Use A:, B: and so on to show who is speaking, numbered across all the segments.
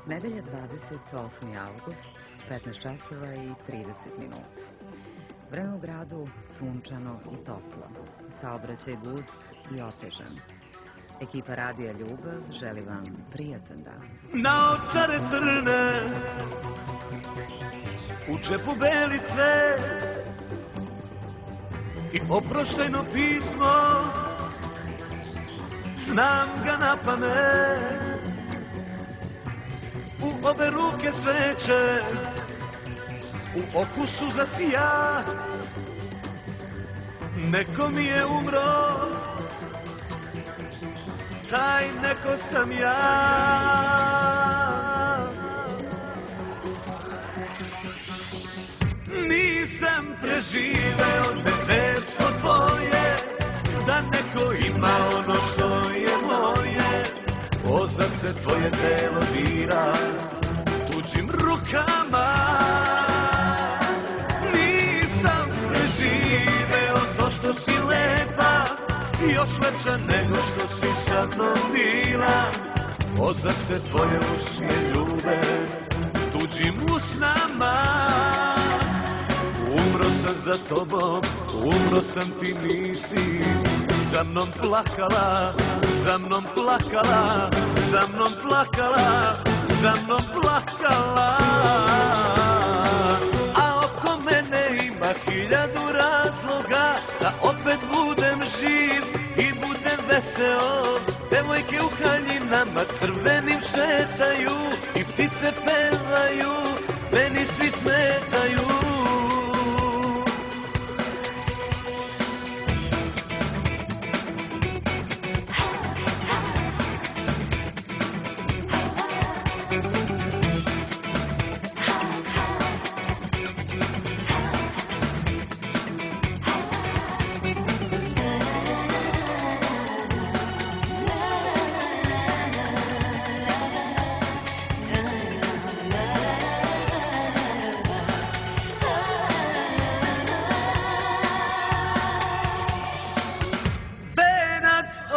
A: Nedelja 28. avgust, 15 časova i 30 minuta. Vreme u gradu sunčano i toplo. Saobraćaj gust i otežan. Ekipa Radija Ljubav želi vam prijatan dan.
B: Naočare crne, u džepu beli cvet i oproštajno pismo, znam ga na pamet. U obe ruke sveće, u okusu zasija, neko mi je umro, taj neko sam ja. Nisam preživeo neverstvo tvoje, da neko ima ono što je moje. Ozar se tvoje telo dira tuđim rukama. Nisam preživeo to što si lepa, još lepša nego što si sa mnom bila. Ozar se tvoje usnje ljube tuđim usnama. Umro sam za tobom, umro sam, ti nisi za mnom plakala, za mnom plakala, za mnom plakala, za mnom plakala. A oko mene ima 1000 razloga da opet budem živ i budem veseo. Devojke u haljinama crvenim šetaju i ptice pevaju, meni svi smetaju.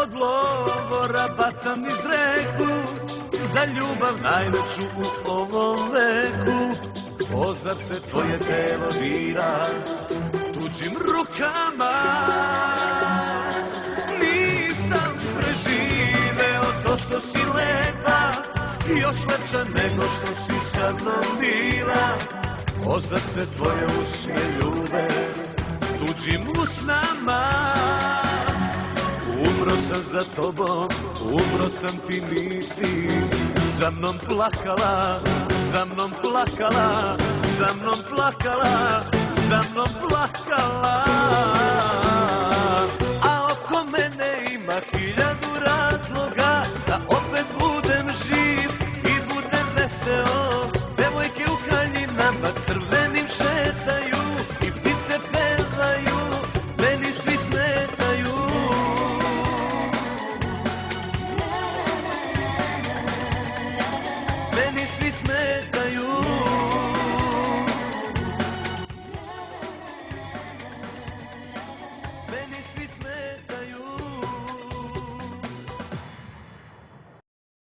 B: Od lovora bacam niz reku, za ljubav najveću u ovom veku. Ozar se tvoje telo dira tuđim rukama. Nisam preživeo to što si lepa, još lepša nego što si sa mnom bila. Ozar se tvoje usnje ljube tuđim usnama. Umro sam za tobom, umro sam, ti nisi za mnom plakala, za mnom plakala, za mnom plakala, za mnom plakala. A oko mene ima 1000 razloga da opet budem živ i budem veseo. Devojke u haljinama crvenim šetaju i ptice pevaju, meni svi smetaju. Meni svi smetaju.